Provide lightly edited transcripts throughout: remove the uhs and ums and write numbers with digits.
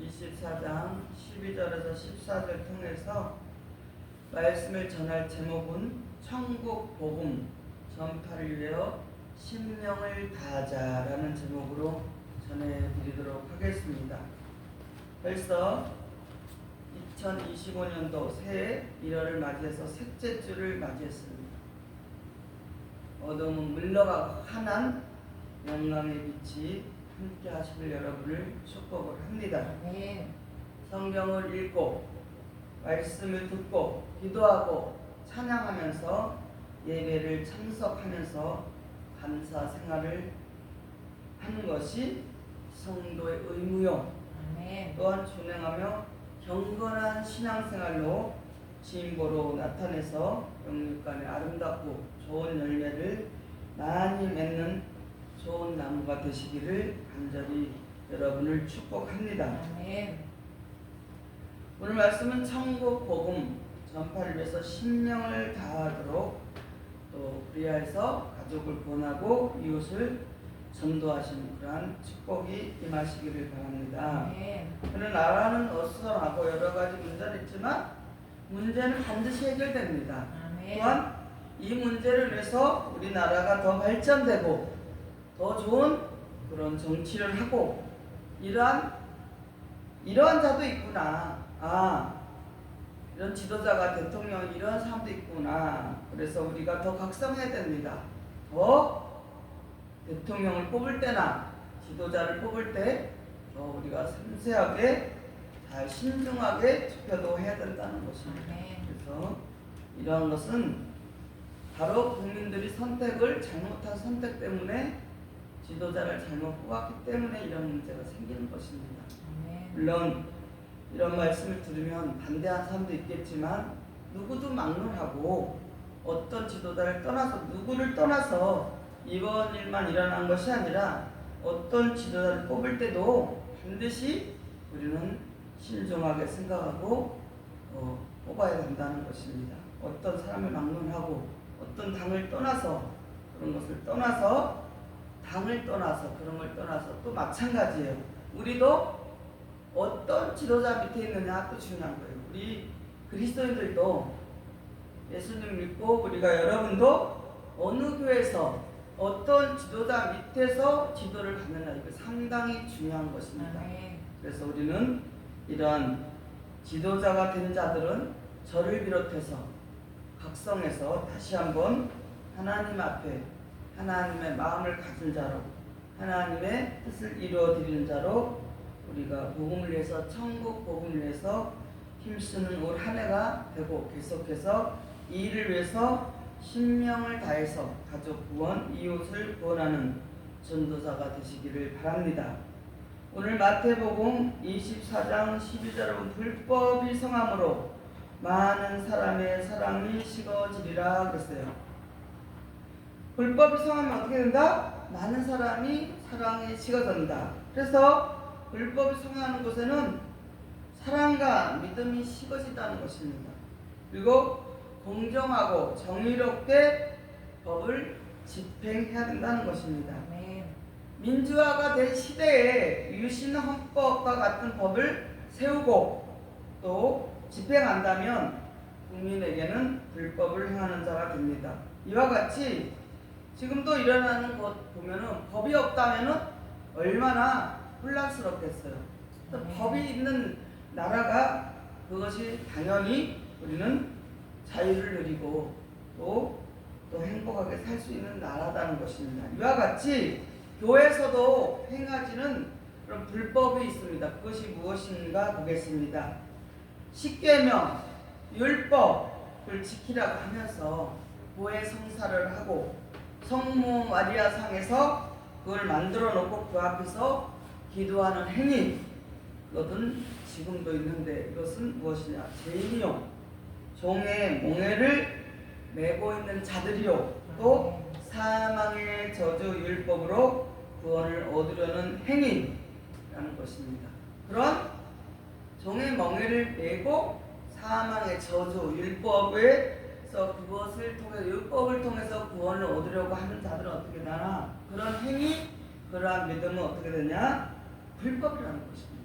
24장 12절에서 14절 통해서 말씀을 전할 제목은 천국 복음 전파를 위하여 신명을 다하자라는 제목으로 전해드리도록 하겠습니다. 벌써 2025년도 새해 1월을 맞이해서 셋째 주를 맞이했습니다. 어둠은 물러가고 환한 영광의 빛이 함께 하실 여러분을 축복을 합니다. 성경을 읽고 말씀을 듣고 기도하고 찬양하면서 예배를 참석하면서 감사 생활을 하는 것이 성도의 의무요. 또한 준행하며 경건한 신앙생활로 진보로 나타내서 영육간에 아름답고 좋은 열매를 많이 맺는 좋은 나무가 되시기를 간절히 여러분을 축복합니다. 오늘 말씀은 천국 복음 전파를 위해서 신명을 다하도록 또 그리하여서 가족을 권하고 이웃을 전도하시는 그러한 축복이 임하시기를 바랍니다. 그런 나라는 어수선하고 여러 가지 문제는 있지만 문제는 반드시 해결됩니다. 또한 이 문제를 위해서 우리나라가 더 발전되고 더 좋은 그런 정치를 하고 이러한 자도 있구나. 이런 지도자가 대통령 이런 사람도 있구나. 그래서 우리가 더 각성해야 됩니다. 더 대통령을 뽑을 때나 지도자를 뽑을 때 더 우리가 섬세하게 잘 신중하게 투표도 해야 된다는 것입니다. 그래서 이러한 것은 바로 국민들이 잘못한 선택 때문에 지도자를 잘못 뽑았기 때문에 이런 문제가 생기는 것입니다. 물론 이런 말씀을 들으면 반대하는 사람도 있겠지만 누구도 막론하고 어떤 지도자를 떠나서 누구를 떠나서 이번 일만 일어난 것이 아니라 어떤 지도자를 뽑을 때도 반드시 우리는 신중하게 생각하고 뽑아야 된다는 것입니다. 어떤 사람을 막론하고 어떤 당을 떠나서 그런 것을 떠나서 당을 떠나서 그런 걸 떠나서 또 마찬가지예요. 우리도 어떤 지도자 밑에 있느냐 또 중요한 거예요. 우리 그리스도인들도 예수님 믿고 우리가 여러분도 어느 교회에서 어떤 지도자 밑에서 지도를 받느냐 이거 상당히 중요한 것입니다. 그래서 우리는 이러한 지도자가 된 자들은 저를 비롯해서 각성해서 다시 한번 하나님 앞에 하나님의 마음을 가진 자로 하나님의 뜻을 이루어드리는 자로 우리가 복음을 위해서 천국 복음을 위해서 힘쓰는 올 한 해가 되고 계속해서 이 일을 위해서 신명을 다해서 가족 구원, 이웃을 구원하는 전도자가 되시기를 바랍니다. 오늘 마태복음 24장 12절은 불법이 성함으로 많은 사람의 사랑이 식어지리라 그랬어요. 불법이 성하면 어떻게 된다? 많은 사람이 사랑에 식어진다. 그래서 불법이 성하는 곳에는 사랑과 믿음이 식어진다는 것입니다. 그리고 공정하고 정의롭게 법을 집행해야 된다는 것입니다. 민주화가 된 시대에 유신 헌법과 같은 법을 세우고 또 집행한다면 국민에게는 불법을 행하는 자가 됩니다. 이와 같이 지금도 일어나는 것 보면은 법이 없다면은 얼마나 혼란스럽겠어요. 또 법이 있는 나라가 그것이 당연히 우리는 자유를 누리고 또 행복하게 살 수 있는 나라다는 것입니다. 이와 같이 교회에서도 행하지는 그런 불법이 있습니다. 그것이 무엇인가 보겠습니다. 십계명, 율법을 지키라고 하면서 교회 성사를 하고 성모 마리아상에서 그걸 만들어 놓고 그 앞에서 기도하는 행위, 그것은 지금도 있는데 이것은 무엇이냐? 죄인이요, 종의 몽해를 메고 있는 자들이요, 또 사망의 저주 율법으로 구원을 얻으려는 행위라는 것입니다. 그런 종의 멍에를 메고 사망의 저주 율법에서 그것을 통해 율법을 통해서 구원을 얻으려고 하는 자들은 어떻게 되나? 그런 행위, 그러한 믿음은 어떻게 되냐? 불법이라는 것입니다.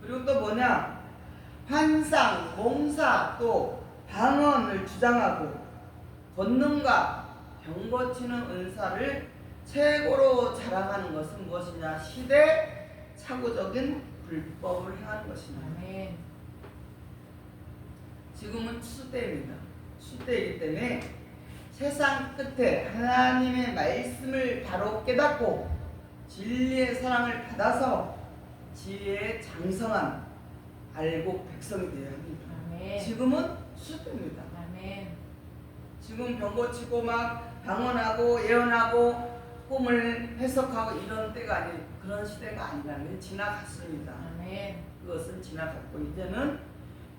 그리고 뭐냐? 환상, 몽사, 또 방언을 주장하고 권능과 병 고치는 은사를 최고로 자랑하는 것은 무엇이냐? 시대착오적인 불법을 행하는 것입니다. 아멘. 지금은 추수때입니다. 추수때이기 때문에 세상 끝에 하나님의 말씀을 바로 깨닫고 진리의 사랑을 받아서 지혜에 장성한 알곡 백성이 되어야 합니다. 아멘. 지금은 추수때입니다. 아멘. 지금 병 고치고 막 방언하고 예언하고 꿈을 해석하고 이런 때가 아니, 그런 시대가 아니라는 게 지나갔습니다. 아멘. 그것은 지나갔고 이제는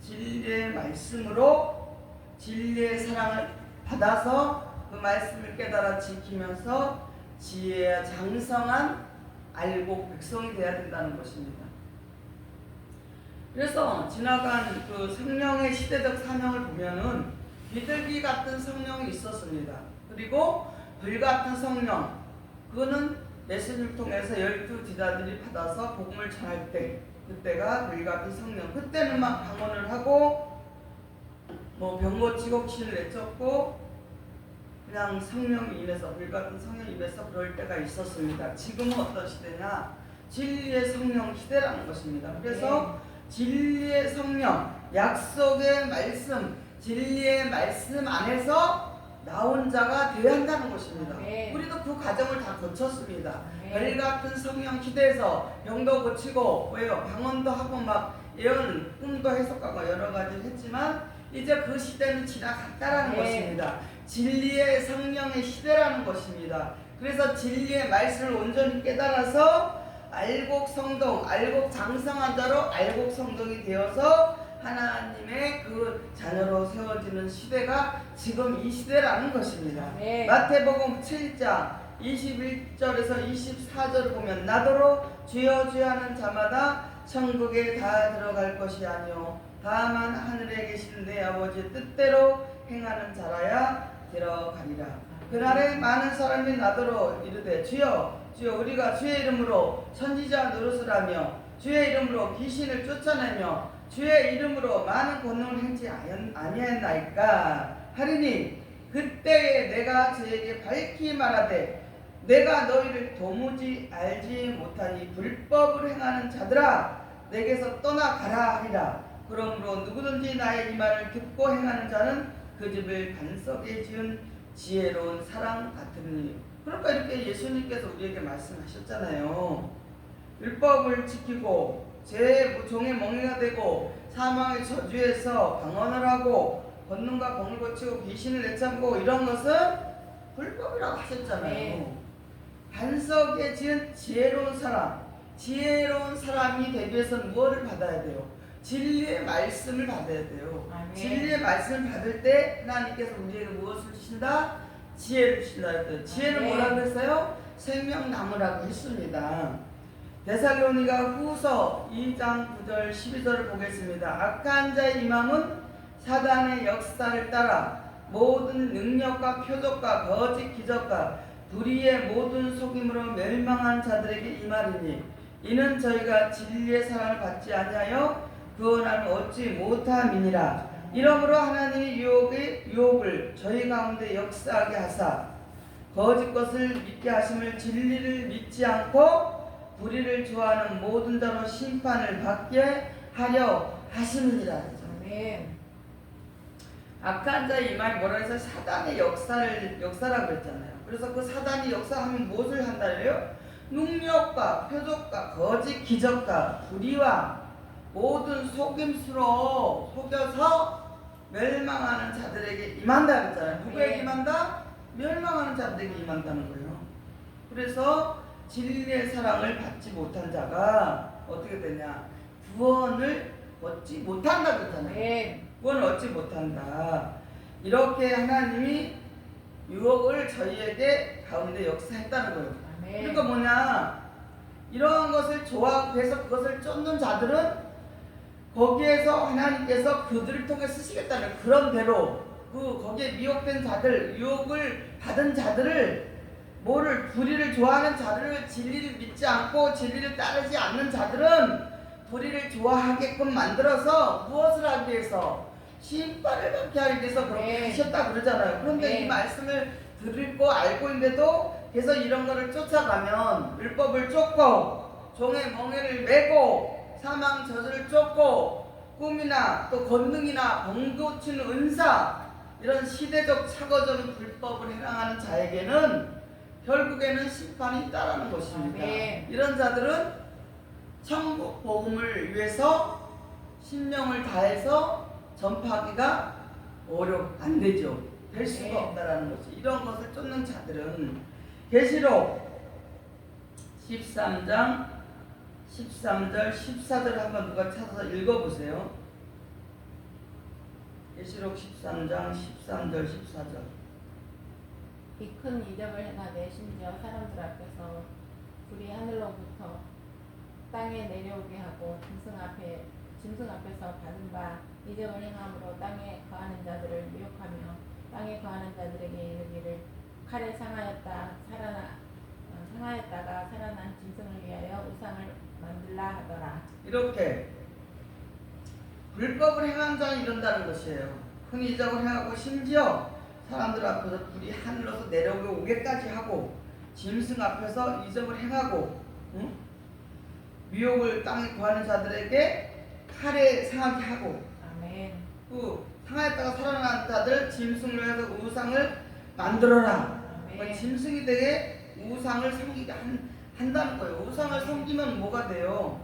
진리의 말씀으로 진리의 사랑을 받아서 그 말씀을 깨달아 지키면서 지혜와 장성한 알곡 백성이 되어야 된다는 것입니다. 그래서 지나간 그 성령의 시대적 사명을 보면은 비둘기 같은 성령이 있었습니다. 그리고 불 같은 성령, 그거는 메시지를 통해서 12제자들이 받아서 복음을 전할 때, 그때가 불 같은 성령. 그때는 막 방언을 하고 뭐 병 고치고 귀신을 내쫓고 그냥 성령이 임해서, 불 같은 성령이 임해서 그럴 때가 있었습니다. 지금은 어떤 시대냐? 진리의 성령 시대라는 것입니다. 그래서 진리의 성령, 약속의 말씀, 진리의 말씀 안에서 나온 자가 되어야 한다는 것입니다. 우리도 그 과정을 다 거쳤습니다. 별 같은 성령 시대에서 병도 고치고 왜요? 방언도 하고 막 예언, 꿈도 해석하고 여러 가지를 했지만 이제 그 시대는 지나갔다라는 것입니다. 진리의 성령의 시대라는 것입니다. 그래서 진리의 말씀을 온전히 깨달아서 알곡 성동, 알곡 장성한 자로 알곡 성동이 되어서 하나님의 그 자녀로 세워지는 시대가 지금 이 시대라는 것입니다. 마태복음 7장 21절에서 24절을 보면 나더러 주여 주여 하는 자마다 천국에 다 들어갈 것이 아니요 다만 하늘에 계신 내 아버지의 뜻대로 행하는 자라야 들어가리라. 그날에 많은 사람이 나더러 이르되 주여 주여 우리가 주의 이름으로 선지자 노릇을 하며 주의 이름으로 귀신을 쫓아내며 주의 이름으로 많은 권능을 행치 아니했나이까 하리니 그때에 내가 저에게 밝히 말하되 내가 너희를 도무지 알지 못하니 불법을 행하는 자들아 내게서 떠나가라 하리라. 그러므로 누구든지 나의 이 말을 듣고 행하는 자는 그 집을 반석에 지은 지혜로운 사람 같으니. 그러니까 이렇게 예수님께서 우리에게 말씀하셨잖아요. 율법을 지키고 제 종의 멍에가 되고 사망의 저주에서 방언을 하고 권능과 병을 고치고 귀신을 내쫓고 이런 것은 불법이라고 하셨잖아요. 반석에 지은 지혜로운 사람, 지혜로운 사람이 되기 위해서는 무엇을 받아야 돼요? 진리의 말씀을 받아야 돼요. 아멘. 진리의 말씀을 받을 때 하나님께서 우리에게 무엇을 주신다? 지혜를 주신다 했어요. 지혜는 뭐라고 했어요? 생명나무라고 했습니다. 데살로니가 후서 2장 9절 12절을 보겠습니다. 악한 자의 임함은 사단의 역사를 따라 모든 능력과 표적과 거짓 기적과 불의의 모든 속임으로 멸망한 자들에게 임하리니 이는 저희가 진리의 사랑을 받지 아니하여 구원함을 얻지 못함이니라. 이러므로 하나님이 유혹을 저희 가운데 역사하게 하사 거짓 것을 믿게 하심을 진리를 믿지 않고 불의를 좋아하는 모든 자로 심판을 받게 하려 하심이니라. 악한 자의 임함이 뭐라 해서 사단의 역사라고 했잖아요. 그래서 그 사단이 역사하면 무엇을 한다래요? 능력과 표적과 거짓 기적과 불의와 모든 속임수로 속여서 멸망하는 자들에게 임한다 그랬잖아요. 누구에게 임한다? 멸망하는 자들에게 임한다는 거예요. 그래서 진리의 사랑을 받지 못한 자가 어떻게 되냐? 구원을 얻지 못한다 그랬잖아요. 구원을 얻지 못한다. 이렇게 하나님이 유혹을 저희에게 가운데 역사했다는 거예요. 그러니까 뭐냐? 이러한 것을 좋아하고 해서 그것을 쫓는 자들은 거기에서 하나님께서 그들을 통해 쓰시겠다는 그런 대로 거기에 미혹된 자들, 유혹을 받은 자들을 불의를 좋아하는 자들을 진리를 믿지 않고 진리를 따르지 않는 자들은 불의를 좋아하게끔 만들어서 무엇을 하기 위해서? 심판을 받게 하기 위해서 그렇게 네. 하셨다 그러잖아요. 그런데 네. 이 말씀을 듣고 알고 있는데도 계속 이런 거를 쫓아가면 율법을 쫓고 종의 멍에를 메고 사망 저주를 쫓고 꿈이나 또 권능이나 번고치는 은사 이런 시대적 착오적인 불법을 행하는 자에게는 결국에는 심판이 있다라는 것입니다. 네. 이런 자들은 천국 복음을 위해서 신명을 다해서 전파하기가 안 되죠. 될 수가 네. 없다라는 거죠. 이런 것을 쫓는 자들은 계시록 13장 13절 14절 한번 누가 찾아서 읽어보세요. 계시록 13장 13절 14절. 이 큰 이적을 행하되 심지어 사람들 앞에서 불이 하늘로부터 땅에 내려오게 하고 짐승 앞에서 받은 바 이적을 행함으로 땅에 거하는 자들을 미혹하며 땅에 거하는 자들에게 이르기를 칼에 상하였다가 살아난 짐승을 위하여 우상을 만들라 하더라. 이렇게 불법을 행한 자는 이런다는 것이에요. 큰 이적을 행하고 심지어 사람들 앞에서 불이 하늘로서 내려오게까지 하고 짐승 앞에서 이적을 행하고 미혹을 땅에 구하는 자들에게 칼에 상하게 하고 아멘. 그 상하였다가 살아난 자들 짐승을 해서 우상을 만들어라. 아멘. 짐승이 되게 우상을 섬기게 한다는 거예요. 우상을 섬기면 뭐가 돼요?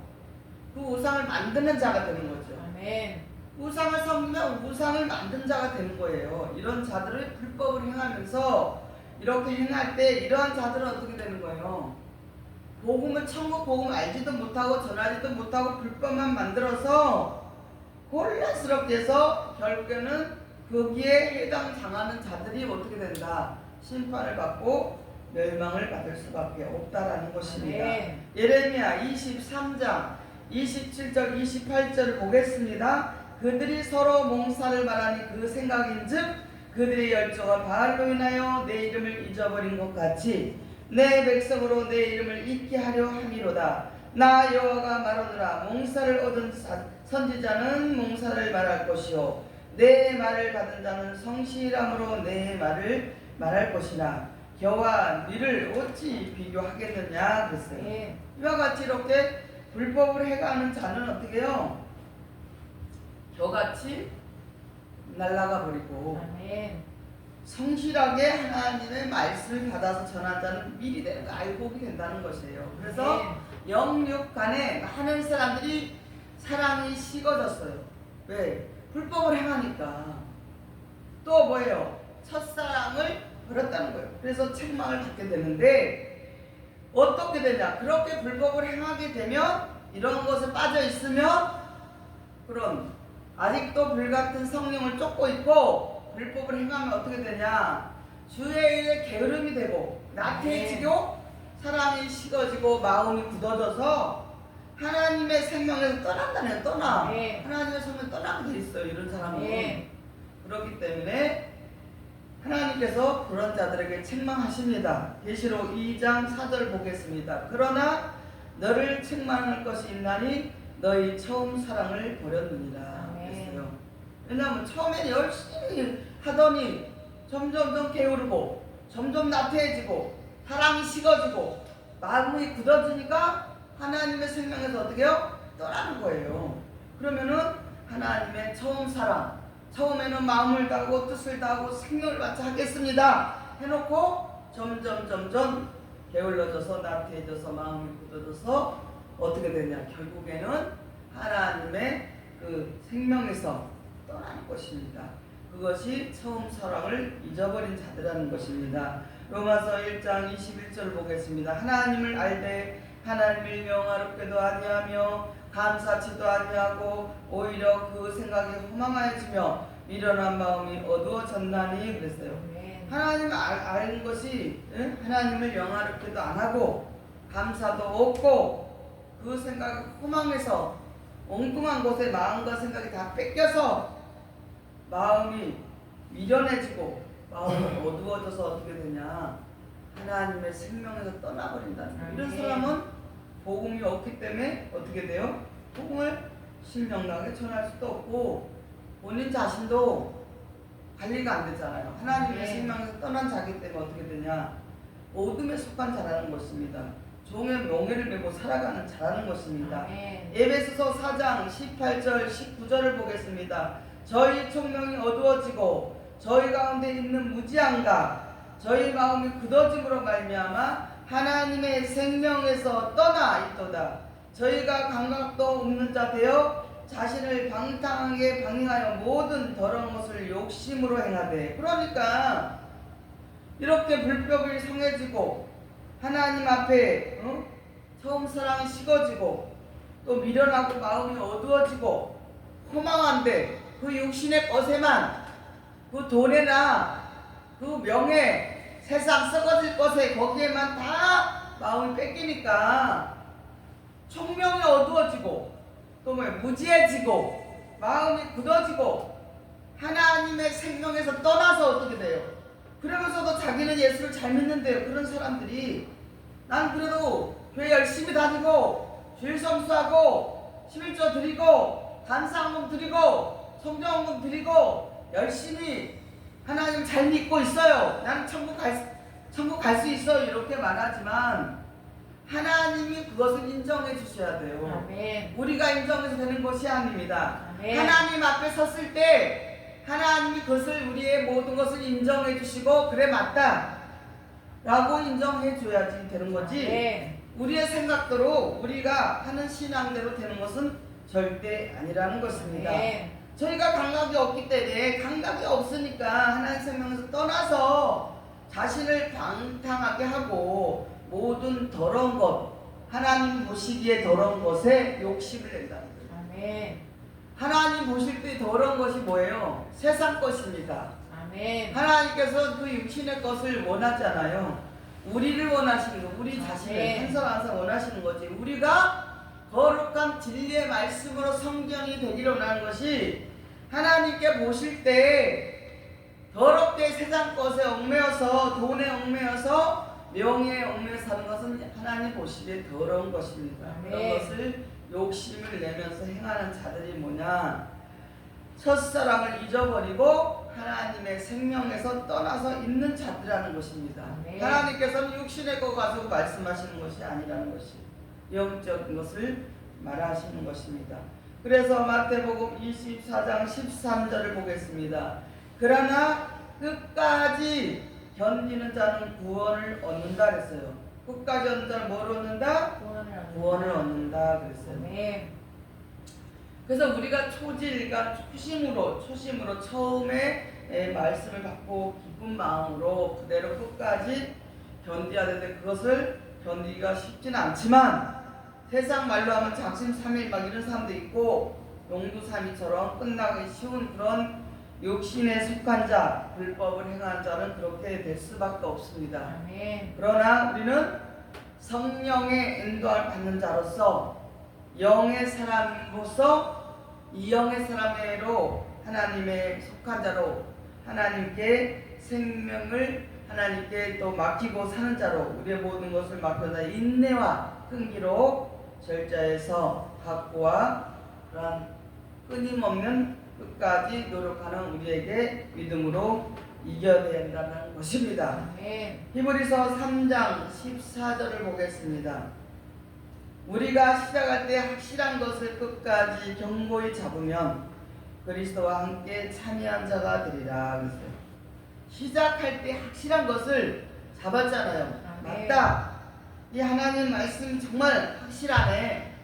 그 우상을 만드는 자가 되는 거죠. 아멘. 우상을 섬기면 우상을 만든 자가 되는 거예요. 이런 자들을 불법을 행하면서 이렇게 행할 때 이러한 자들은 어떻게 되는 거예요? 복음을 천국 복음 알지도 못하고 전하지도 못하고 불법만 만들어서 혼란스럽게 해서 결국에는 거기에 해당당하는 자들이 어떻게 된다? 심판을 받고 멸망을 받을 수밖에 없다라는 것입니다. 아멘. 예레미야 23장 27절 28절을 보겠습니다. 그들이 서로 몽사를 말하니 그 생각인즉 그들의 열정은 바알로 인하여 내 이름을 잊어버린 것 같이 내 백성으로 내 이름을 잊게 하려 함이로다. 나 여호와가 말하노라. 몽사를 얻은 선지자는 몽사를 말할 것이요 내 말을 받은 자는 성실함으로 내 말을 말할 것이나 겨와 니를 어찌 비교하겠느냐 그랬어요. 네. 이와 같이 이렇게 불법을 해가는 자는 어떻게 해요? 겨같이 날아가 버리고 아멘. 성실하게 하나님의 말씀을 받아서 전한 자는 미리 되는 거 알고 오게 된다는 것이에요. 그래서 영육 간에 많은 사람들이 사랑이 식어졌어요. 왜? 불법을 행하니까. 또 뭐예요? 첫사랑을 버렸다는 거예요. 그래서 책망을 받게 되는데 어떻게 되냐? 그렇게 불법을 행하게 되면 이런 것에 빠져 있으면 그런 아직도 불같은 성령을 쫓고 있고 불법을 행하면 어떻게 되냐? 주의 일에 게으름이 되고 나태해지고 사랑이 식어지고 마음이 굳어져서 하나님의 생명에서 떠난다네요. 떠나. 네. 하나님의 생명을 떠나게 돼 있어요. 이런 사람은. 네. 그렇기 때문에 하나님께서 그런 자들에게 책망하십니다. 계시록 2장 4절 보겠습니다. 그러나 너를 책망할 것이 있나니 너희 처음 사랑을 버렸느니라. 그랬어요. 왜냐하면 처음에는 열심히 하더니 점점 게으르고 점점 나태해지고 사랑이 식어지고 마음이 굳어지니까 하나님의 생명에서 어떻게 해요? 떠나는 거예요. 그러면은 하나님의 처음 사랑 처음에는 마음을 다하고 뜻을 다하고 생명을 바쳐 하겠습니다 해놓고 점점 게을러져서 나태해져서 마음이 굳어져서 어떻게 되냐? 결국에는 하나님의 그 생명에서 떠나는 것입니다. 그것이 처음 사랑을 잊어버린 자들이라는 것입니다. 로마서 1장 21절을 보겠습니다. 하나님을 알되 하나님을 명하롭게도 아니하며 감사치도 아니하고 오히려 그 생각이 허망하여지며 미련한 마음이 어두워졌나니 그랬어요. 하나님을 아는 것이 하나님을 영화롭게도 안 하고 감사도 없고 그 생각이 허망해서 엉뚱한 곳에 마음과 생각이 다 뺏겨서 마음이 미련해지고 마음이 어두워져서 어떻게 되냐? 하나님의 생명에서 떠나버린다는 거예요. 이런 사람은 복음이 없기 때문에 어떻게 돼요? 복음을 신명나게 전할 수도 없고 본인 자신도 관리가 안 되잖아요. 하나님의 생명에서 떠난 자기 때문에 어떻게 되냐? 어둠에 속한 자라는 것입니다. 종의 명예를 메고 살아가는 자라는 것입니다. 에베소서 4장 18절 19절을 보겠습니다. 저희 총명이 어두워지고 저희 가운데 있는 무지함과 저희 마음이 굳어짐으로 말미암아 하나님의 생명에서 떠나 있도다. 저희가 감각도 없는 자 되어 자신을 방탕하게 방행하여 모든 더러운 것을 욕심으로 행하되. 그러니까 이렇게 불법이 성해지고 하나님 앞에 처음 사랑이 식어지고 또 미련하고 마음이 어두워지고 허망한데 그 육신의 것에만, 그 돈에나 그 명예, 세상 썩어질 것에 거기에만 다 마음이 뺏기니까 총명이 어두워지고 또 무지해지고 마음이 굳어지고 하나님의 생명에서 떠나서 어떻게 돼요? 그러면서도 자기는 예수를 잘 믿는데요. 그런 사람들이 난 그래도 교회 열심히 다니고 주일 성수하고 11조 드리고 단상금 드리고 성경금 드리고 열심히 하나님 잘 믿고 있어요. 나는 천국 갈 수 있어요. 이렇게 말하지만 하나님이 그것을 인정해 주셔야 돼요. 아멘. 우리가 인정해서 되는 것이 아닙니다. 아멘. 하나님 앞에 섰을 때 하나님이 그것을 우리의 모든 것을 인정해 주시고 그래 맞다 라고 인정해 줘야지 되는 거지. 아멘. 우리의 생각대로 우리가 하는 신앙대로 되는 것은 절대 아니라는 것입니다. 아멘. 저희가 감각이 없기 때문에, 감각이 없으니까 하나님 생명에서 떠나서 자신을 방탕하게 하고 모든 더러운 것, 하나님 보시기에 더러운 것에 욕심을 낸다는 거예요. 아멘. 하나님 보실 때 더러운 것이 뭐예요? 세상 것입니다. 아멘. 하나님께서 그 육신의 것을 원하잖아요. 우리를 원하시는 거, 우리 자신을 아멘. 한 사람 한 사람 원하시는 거지. 우리가 거룩한 진리의 말씀으로 성경이 되기를 원하는 것이, 하나님께 보실 때 더럽게 세상 것에 얽매여서, 돈에 얽매여서, 명예에 얽매여서 사는 것은 하나님 보시기에 더러운 것입니다. 아멘. 그런 것을 욕심을 내면서 행하는 자들이 뭐냐? 첫사랑을 잊어버리고 하나님의 생명에서 떠나서 있는 자들이라는 것입니다. 아멘. 하나님께서는 육신의 것 가지고 말씀하시는 것이 아니라는 것이 영적인 것을 말하시는 것입니다. 그래서 마태복음 24장 13절을 보겠습니다. 그러나 끝까지 견디는 자는 구원을 얻는다 그랬어요. 끝까지 얻는 자는 뭘 얻는다? 구원을 얻는다 그랬어요. 아멘. 그래서 우리가 초질과 초심으로 처음에 말씀을 받고 기쁜 마음으로 그대로 끝까지 견뎌야 되는데, 그것을 견디기가 쉽지는 않지만, 세상 말로 하면 작심삼일 막 이런 사람도 있고 용두삼이처럼 끝나기 쉬운 그런 욕심에 속한 자, 불법을 행하는 자는 그렇게 될 수밖에 없습니다. 아멘. 그러나 우리는 성령의 인도함을 받는 자로서, 영의 사람으로서 이 영의 사람으로 하나님의 속한 자로 하나님께 생명을 하나님께 또 맡기고 사는 자로 우리의 모든 것을 맡겨다 인내와 끈기로 절자에서 각고와 그러한 끊임없는 끝까지 노력하는 우리에게 믿음으로 이겨야 된다는 것입니다. 아멘. 히브리서 3장 14절을 보겠습니다. 우리가 시작할 때 확실한 것을 끝까지 견고히 잡으면 그리스도와 함께 참여한 자가 되리라 그랬어요. 시작할 때 확실한 것을 잡았잖아요. 아멘. 맞다. 이 하나님 말씀이 정말 확실하네.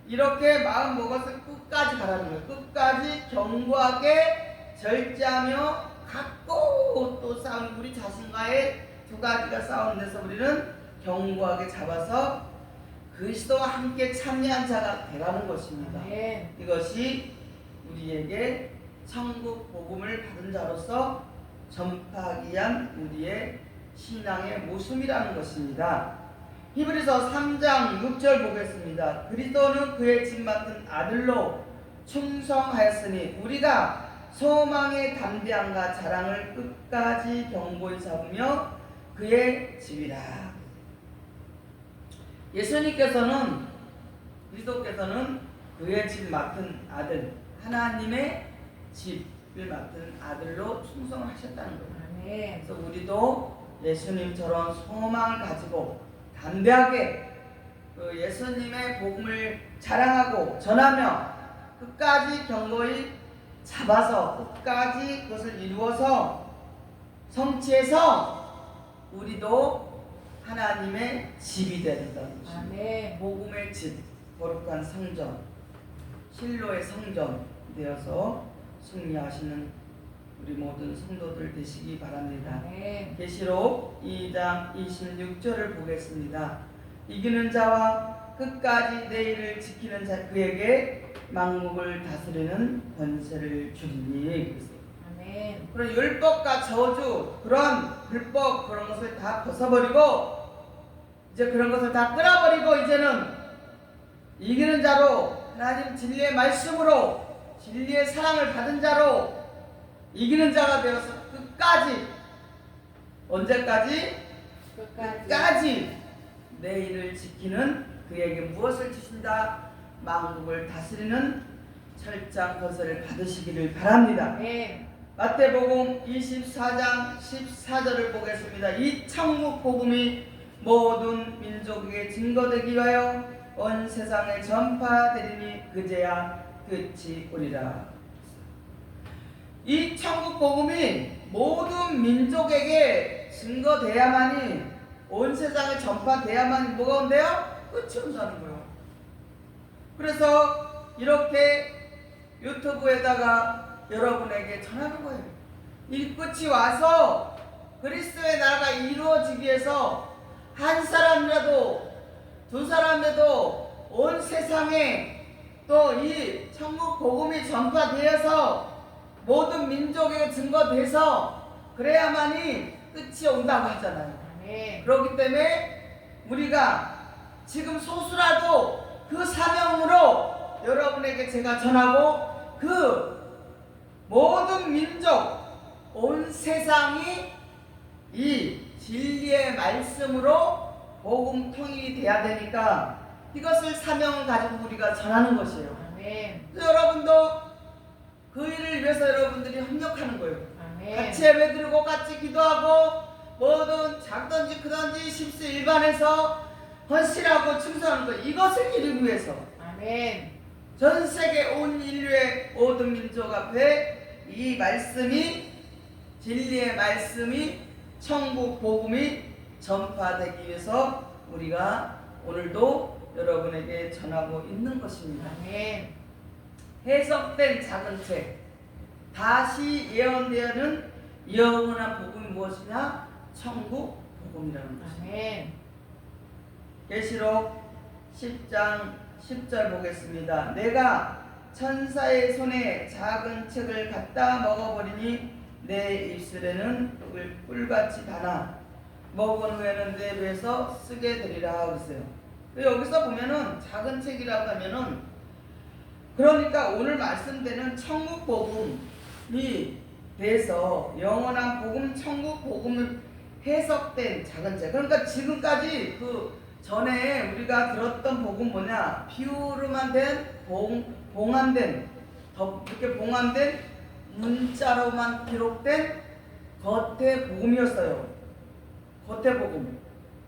이렇게 마음 먹어서 끝까지 가라는 거예요. 끝까지 견고하게 절제하며 갖고 또 싸우는, 우리 자신과의 두 가지가 싸우는 데서 우리는 견고하게 잡아서 그리스도와 함께 참여한 자가 되라는 것입니다. 아멘. 이것이 우리에게 천국 복음을 받은 자로서 전파하기 위한 우리의 신앙의 모습이라는 것입니다. 히브리서 3장 6절 보겠습니다. 그리스도는 그의 집 맡은 아들로 충성하였으니 우리가 소망의 담대함과 자랑을 끝까지 견고히 잡으며 그의 집이라. 예수님께서는, 그리스도께서는 그의 집 맡은 아들, 하나님의 집을 맡은 아들로 충성을 하셨다는 거예요. 아멘. 그래서 우리도 예수님처럼 소망을 가지고 담대하게 그 예수님의 복음을 자랑하고 전하며 끝까지 견고히 잡아서 끝까지 그것을 이루어서 성취해서 우리도 하나님의 집이 되는다는 것입니다. 아멘. 복음의 집, 거룩한 성전, 실로의 성전 되어서 승리하시는 우리 모든 성도들 되시기 바랍니다. 아멘. 계시록 2장 26절을 보겠습니다. 이기는 자와 끝까지 내 일을 지키는 자 그에게 만국을 다스리는 권세를 주리니. 아멘. 그런 율법과 저주, 그런 불법 그런 것을 다 벗어버리고 이제 그런 것을 다 끊어버리고 이제는 이기는 자로 하나님 진리의 말씀으로 진리의 사랑을 받은 자로 이기는 자가 되어서 끝까지, 언제까지? 끝까지 내 일을 지키는 그에게 무엇을 주신다? 만국을 다스리는 철장 권세를 받으시기를 바랍니다. 아멘. 마태복음 24장 14절을 보겠습니다. 이 천국 복음이 모든 민족에게 증거되기 위하여 온 세상에 전파되리니 그제야 끝이 오리라. 이 천국 복음이 모든 민족에게 증거돼야만이, 온 세상에 전파돼야만이 뭐가 온대요? 끝이 온다는 거예요. 그래서 이렇게 유튜브에다가 여러분에게 전하는 거예요. 이 끝이 와서 그리스도의 나라가 이루어지기 위해서 한 사람이라도 두 사람이라도 온 세상에 또 이 천국 복음이 전파되어서 모든 민족에게 증거돼서 그래야만이 끝이 온다고 하잖아요. 아멘. 그렇기 때문에 우리가 지금 소수라도 그 사명으로 여러분에게 제가 전하고 그 모든 민족, 온 세상이 이 진리의 말씀으로 복음 통일이 돼야 되니까 이것을 사명을 가지고 우리가 전하는 것이에요. 아멘. 그래서 여러분도 그 일을 위해서 여러분들이 협력하는 거예요. 아멘. 같이 예배드리고 같이 기도하고 뭐든 작든지 크든지 십시일반해서 헌신하고 충성하는 거, 이것을 이루기 위해서 아멘. 전 세계 온 인류의 모든 민족 앞에 이 말씀이, 진리의 말씀이, 천국 복음이 전파되기 위해서 우리가 오늘도 여러분에게 전하고 있는 것입니다. 아멘. 해석된 작은 책, 다시 예언되는 영원한 복음이 무엇이냐? 천국 복음이라는 것입니다. 아멘. 계시록 10장 10절 보겠습니다. 내가 천사의 손에 작은 책을 갖다 먹어버리니 내 입술에는 꿀같이 다나 먹은 후에는 내 배에서 쓰게 되리라 그랬어요. 여기서 보면은 작은 책이라고 하면은, 그러니까 오늘 말씀되는 천국 복음이 돼서 영원한 복음, 천국 복음을 해석된 작은 책. 그러니까 지금까지 그 전에 우리가 들었던 복음 뭐냐? 비유로만 된 봉함된, 이렇게 봉함된 문자로만 기록된 겉의 복음이었어요. 겉의 복음.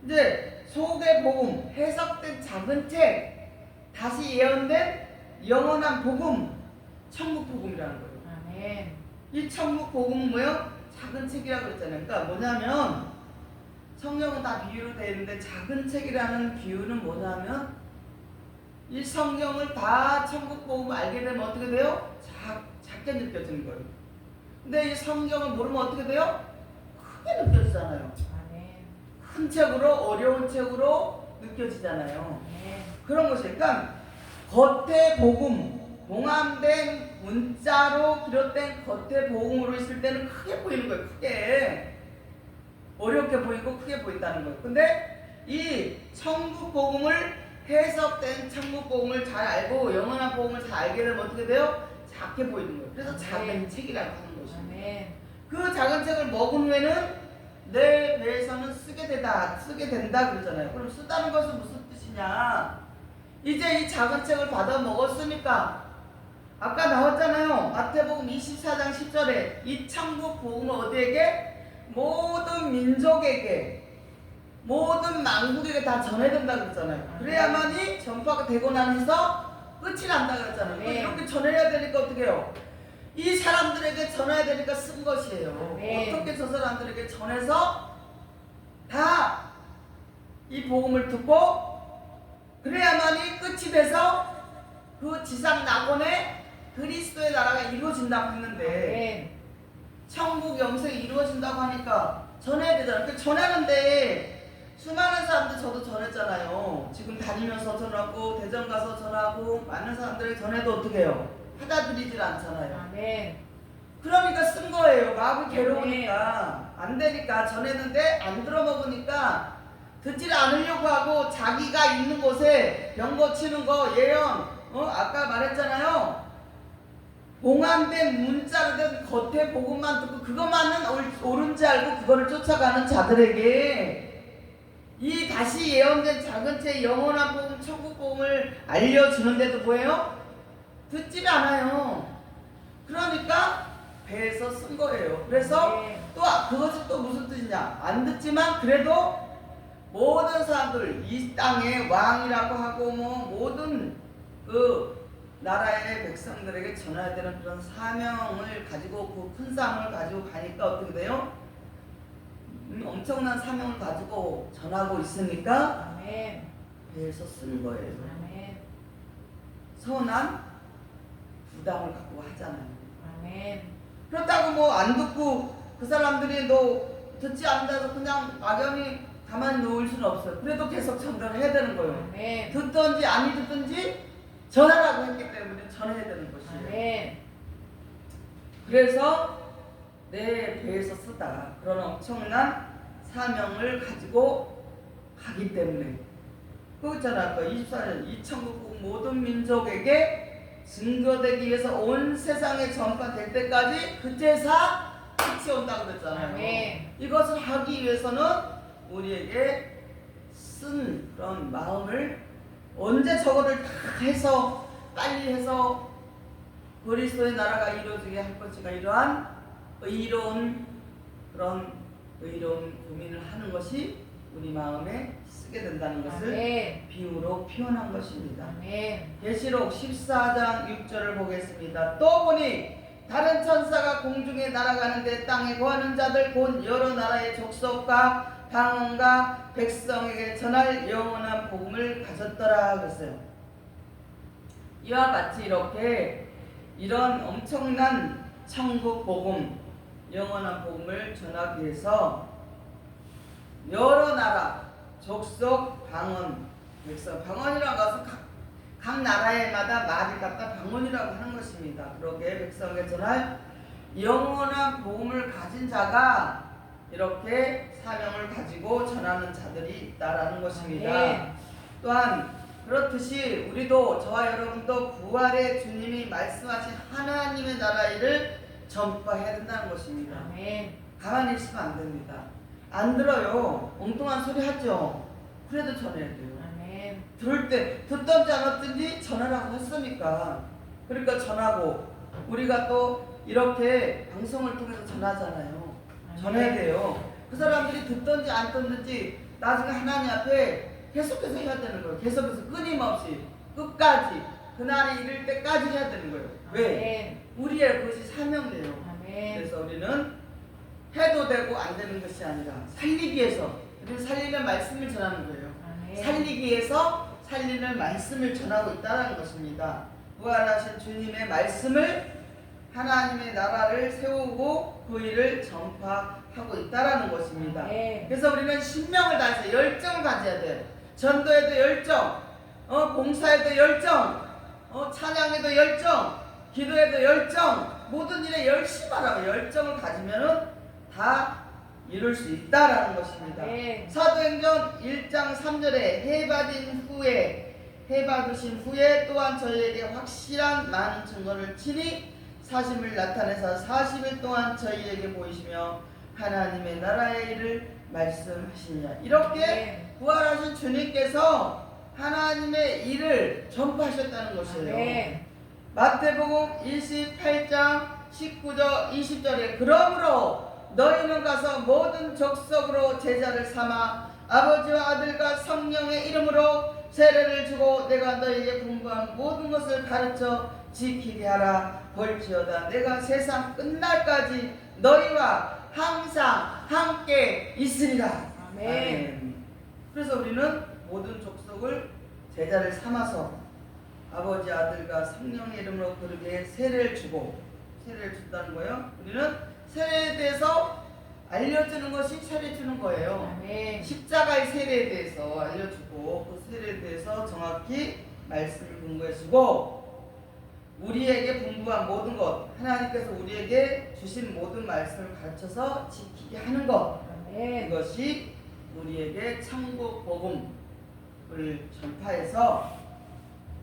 이제 속의 복음, 해석된 작은 책, 다시 예언된 영원한 복음, 천국 복음이라는 거예요. 아멘. 이 천국 복음은 뭐예요? 작은 책이라고 했잖아요. 그러니까 뭐냐면 성경은 다 비유로 되어 있는데 작은 책이라는 비유는 뭐냐면 이 성경을 다 천국 복음 알게 되면 어떻게 돼요? 작게 느껴지는 거예요. 근데 이 성경을 모르면 어떻게 돼요? 크게 느껴지잖아요. 아멘. 큰 책으로, 어려운 책으로 느껴지잖아요. 아멘. 그런 것이, 그러니까 겉의 복음, 봉함된 문자로 기록된 겉의 복음으로 있을 때는 크게 보이는 거예요. 크게. 어렵게 보이고 크게 보인다는 거예요. 근데 이 천국 복음을, 해석된 천국 복음을 잘 알고 영원한 복음을 잘 알게 되면 어떻게 돼요? 작게 보이는 거예요. 그래서 작은 책이라고 하는 것입니다. 아멘. 그 작은 책을 먹은 후에는 내 배에서는 쓰게 된다 그러잖아요. 그럼 쓰다는 것은 무슨 뜻이냐? 이제 이 작은 책을 받아 먹었으니까 아까 나왔잖아요. 마태복음 24장 10절에 이 천국 복음을 어디에게? 모든 민족에게, 모든 만국에게 다 전해야 된다 그랬잖아요. 그래야만이 전파가 되고 나서 끝이 난다 그랬잖아요. 네. 이렇게 전해야 되니까 어떻게 해요? 이 사람들에게 전해야 되니까 쓴 것이에요. 네. 어떻게 저 사람들에게 전해서 다 이 복음을 듣고 그래야만이 끝이 돼서 그 지상 낙원에 그리스도의 나라가 이루어진다고 했는데 천국 영생이 이루어진다고 하니까 전해야 되잖아요. 그 전하는데 수많은 사람들 저도 전했잖아요. 지금 다니면서 전하고 대전 가서 전하고 많은 사람들에게 전해도 어떻게 해요? 받아들이질 않잖아요. 그러니까 쓴 거예요. 마음이 괴로우니까 안 되니까 전했는데 안 들어먹으니까 듣질 않으려고 하고 자기가 있는 곳에 병 고치는 거 예언 아까 말했잖아요. 봉함된 문자로든 겉에 복음만 듣고 그것만은 옳은지 알고 그거를 쫓아가는 자들에게 이 다시 예언된 작은 책 영원한 복음 천국 복음을 알려주는데도 뭐예요? 듣질 않아요. 그러니까 배에서 쓴 거예요. 그래서 또 그것이 또 무슨 뜻이냐? 안 듣지만 그래도 모든 사람들 이 땅의 왕이라고 하고 뭐 모든 그 나라의 백성들에게 전해야 되는 그런 사명을 가지고 그 큰 사명을 가지고 가니까 어떻게 돼요? 엄청난 사명을 가지고 전하고 있으니까 배에서 쓴 거예요. 선한 부담을 갖고 하잖아요. 그렇다고 뭐 안 듣고 그 사람들이 너 듣지 않는다고 그냥 막연히 가만히 놓을 수는 없어요. 그래도 계속 전달을 해야 되는 거예요. 듣든지 아니 듣든지 전하라고 했기 때문에 전해야 되는 것이에요. 그래서 내 배에서 쓰다 그런 엄청난 사명을 가지고 가기 때문에 그거 있잖아. 아까 24년 이 천국 모든 민족에게 증거되기 위해서 온 세상에 전파될 때까지 그때사 끝이 온다고 그랬잖아요. 이것을 하기 위해서는 우리에게 쓴 그런 마음을 언제 저거를 다 해서 빨리 해서 그리스도의 나라가 이루어지게 할 것인가 이러한 의로운 그런 의로운 고민을 하는 것이 우리 마음에 쓰게 된다는 것을 비유로 표현한 것입니다. 계시록 14장 6절을 보겠습니다. 또 보니 다른 천사가 공중에 날아가는데 땅에 거하는 자들 곧 여러 나라의 족속과 방언과 백성에게 전할 영원한 복음을 가졌더라 그랬어요. 이와 같이 이렇게 이런 엄청난 천국 복음, 영원한 복음을 전하기 위해서 여러 나라, 족속, 방언, 백성, 방언이라고 해서 각 나라에마다 말을 갖다 방언이라고 하는 것입니다. 그러게 백성에게 전할 영원한 복음을 가진 자가 이렇게 사명을 가지고 전하는 자들이 있다라는 것입니다. 또한 그렇듯이 우리도 저와 여러분도 부활의 주님이 말씀하신 하나님의 나라 일을 전파해야 된다는 것입니다. 가만히 있으면 안 됩니다. 안 들어요. 엉뚱한 소리 하죠. 그래도 전해야 돼요. 들을 때 듣든지 안 듣든지 전하라고 했으니까 그러니까 전하고 우리가 또 이렇게 방송을 통해서 전하잖아요. 전해야 돼요. 그 사람들이 듣든지 안 듣든지 나중에 하나님 앞에 계속해서 해야 되는 거예요. 계속해서 끊임없이 끝까지 그날이 이를 때까지 해야 되는 거예요. 왜? 우리의 그것이 사명이에요. 그래서 우리는 해도 되고 안 되는 것이 아니라 살리기 위해서 우리는 살리는 말씀을 전하는 거예요. 살리기 위해서 살리는 말씀을 전하고 있다는 것입니다. 부활하신 주님의 말씀을 하나님의 나라를 세우고 그 일을 전파하고 있다는 것입니다. 그래서 우리는 신명을 다해서 열정을 가져야 돼요. 전도에도 열정, 봉사에도 열정, 찬양에도 열정, 기도에도 열정, 모든 일에 열심히 하라고 열정을 가지면은 다 이룰 수 있다라는 것입니다. 사도행전 1장 3절에 해받으신 후에 또한 저희에게 확실한 많은 증거를 치니 사심을 나타내서 40일 동안 저희에게 보이시며 하나님의 나라의 일을 말씀하시냐. 이렇게 부활하신 주님께서 하나님의 일을 전파하셨다는 것이에요. 아멘. 마태복음 28장 19절 20절에 그러므로 너희는 가서 모든 족속으로 제자를 삼아 아버지와 아들과 성령의 이름으로 세례를 주고 내가 너희에게 분부한 모든 것을 가르쳐 지키게 하라. 볼지어다 내가 세상 끝날까지 너희와 항상 함께 있으리라. 아멘. 그래서 우리는 모든 족속을 제자를 삼아서 아버지 아들과 성령의 이름으로 그렇게 세례를 준다는 거예요. 우리는 세례에 대해서 알려주는 것이 세례 주는 거예요. 아멘. 십자가의 세례에 대해서 알려주고 그 세례에 대해서 정확히 말씀을 공부해주고 우리에게 분부한 모든 것, 하나님께서 우리에게 주신 모든 말씀을 가르쳐서 지키게 하는 것, 아멘. 이것이 우리에게 천국 복음을 전파해서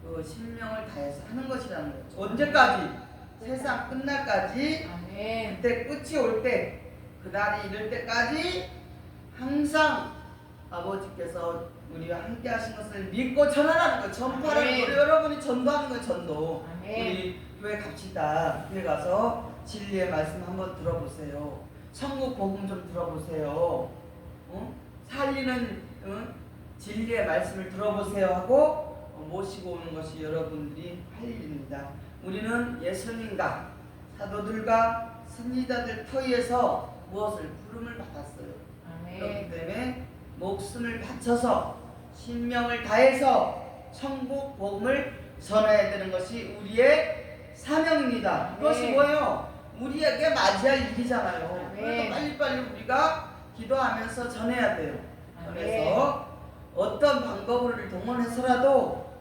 그 신명을 다해서 하는 것이라는 거죠. 언제까지? 세상 끝날까지. 아멘. 그때 끝이 올 때, 그날이 이를 때까지 항상 아버지께서 우리와 함께 하신 것을 믿고 전하라는 거예요. 전파를 아멘. 우리 여러분이 전도하는 거예요. 전도. 아멘. 우리 교회 갑시다. 교회 가서 진리의 말씀 한번 들어보세요. 천국 복음 좀 들어보세요. 살리는 진리의 말씀을 들어보세요 하고 모시고 오는 것이 여러분들이 할 일입니다. 우리는 예수님과 사도들과 선지자들 터위에서 무엇을 부름을 받았어요. 그렇기 아멘. 때문에 목숨을 바쳐서 신명을 다해서 천국 복음을 전해야 되는 것이 우리의 사명입니다. 이것이 네. 뭐예요? 우리에게 맞이할 일이잖아요. 네. 그래서 빨리빨리 우리가 기도하면서 전해야 돼요. 아멘. 그래서 어떤 방법을 동원해서라도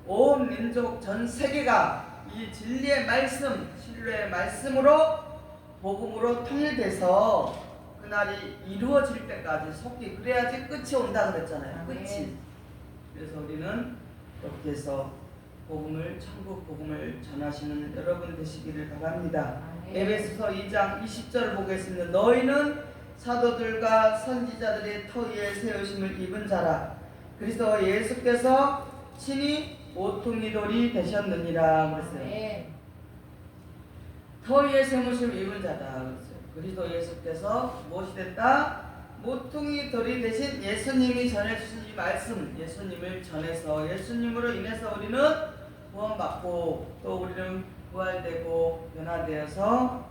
온 민족 전 세계가 이 진리의 말씀, 신뢰의 말씀으로 복음으로 통일돼서 그날이 이루어질 때까지 속히 그래야지 끝이 온다 그랬잖아요. 아멘. 끝이. 그래서 우리는 그렇게 해서 복음을 천국 복음을 전하시는 여러분 되시기를 바랍니다. 아멘. 에베소서 2장 20절 보겠습니다. 너희는 사도들과 선지자들의 터위에 세우심을 입은 자라. 그리스도 예수께서 친히 모퉁이 돌이 되셨느니라 그랬어요. 아멘. 터위에 세우심을 입은 자다 그랬어요. 그리스도 예수께서 무엇이 됐다? 모퉁이 돌이 되신 예수님이 전해주신 이 말씀, 예수님을 전해서 예수님으로 인해서 우리는 구원받고 또 우리는 부활되고 변화되어서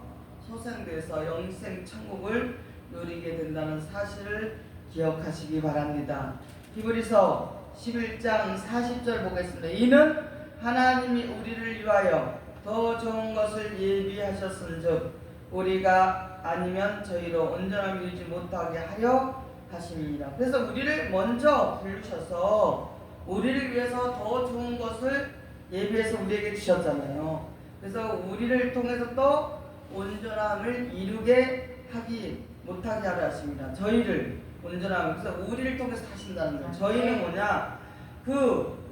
소생돼서 영생 천국을 누리게 된다는 사실을 기억하시기 바랍니다. 히브리서 11장 40절 보겠습니다. 이는 하나님이 우리를 위하여 더 좋은 것을 예비하셨은즉 우리가 아니면 저희로 온전함을 이루지 못하게 하려 하심이니라. 그래서 우리를 먼저 부르셔서 우리를 위해서 더 좋은 것을 예비해서 우리에게 주셨잖아요. 그래서 우리를 통해서 또 온전함을 이루게 하기 못하게 하려 하십니다. 저희를 온전함을, 그래서 우리를 통해서 하신다는 거예요. 저희는 뭐냐? 그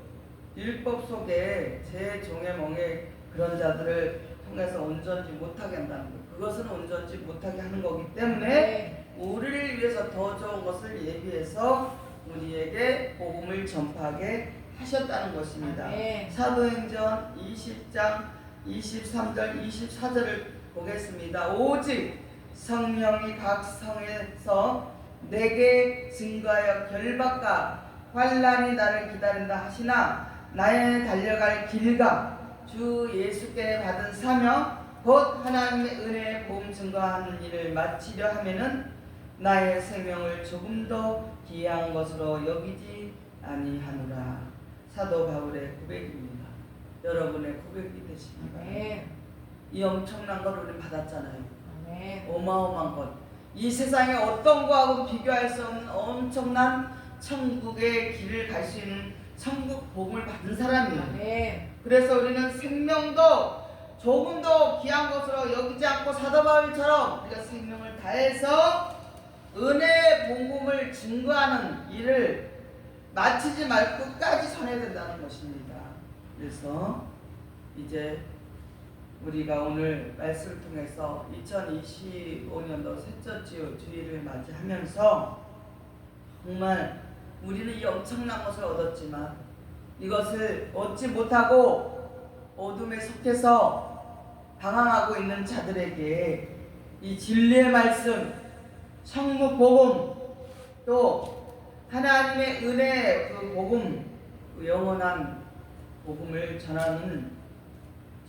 율법 속에 제 종의 멍에 그런 자들을 통해서 온전지 못하게 한다는 거예요. 그것은 온전지 못하게 하는 거기 때문에 우리를 위해서 더 좋은 것을 예비해서 우리에게 복음을 전파하게 하셨다는 것입니다. 사도행전 20장 23절 24절을 보겠습니다. 오직 성령이 각 성에서 내게 증거하여 결박과 환난이 나를 기다린다 하시나 나의 달려갈 길과 주 예수께 받은 사명 곧 하나님의 은혜의 복음 증거하는 일을 마치려 하면은 나의 생명을 조금 더 귀한 것으로 여기지 아니하노라. 사도 바울의 고백입니다. 여러분의 고백이 되시기 바랍니다. 이 엄청난 걸 우리는 받았잖아요. 어마어마한 것. 이 세상에 어떤 거하고 비교할 수 없는 엄청난 천국의 길을 갈 수 있는 천국 복음을 받은 사람이에요. 그래서 우리는 생명도 조금 더 귀한 것으로 여기지 않고 사도 바울처럼 우리가 생명을 다해서 은혜의 복음을 증거하는 일을 마치지 말고 끝까지 전해야 된다는 것입니다. 그래서 이제 우리가 오늘 말씀을 통해서 2025년도 셋째 주일을 맞이하면서 정말 우리는 이 엄청난 것을 얻었지만 이것을 얻지 못하고 어둠에 속해서 방황하고 있는 자들에게 이 진리의 말씀, 천국 복음, 또 하나님의 은혜 그 복음, 그 영원한 복음을 전하는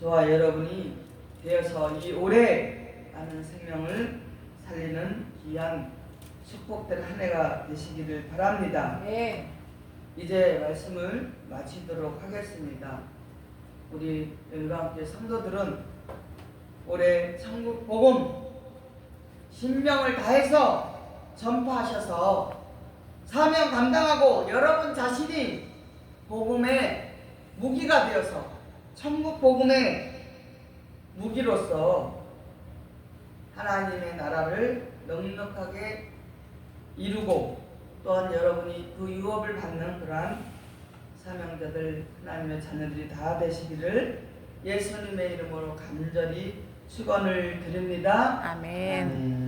저와 여러분이 되어서 이 오래 많은 생명을 살리는 귀한 축복된 한 해가 되시기를 바랍니다. 네. 이제 말씀을 마치도록 하겠습니다. 우리 열방교회 성도들은 올해 천국 복음 신명을 다해서 전파하셔서 사명 감당하고 여러분 자신이 복음의 무기가 되어서 천국 복음의 무기로서 하나님의 나라를 넉넉하게 이루고 또한 여러분이 그 유업을 받는 그러한 사명자들 하나님의 자녀들이 다 되시기를 예수님의 이름으로 간절히 축원을 드립니다. 아멘.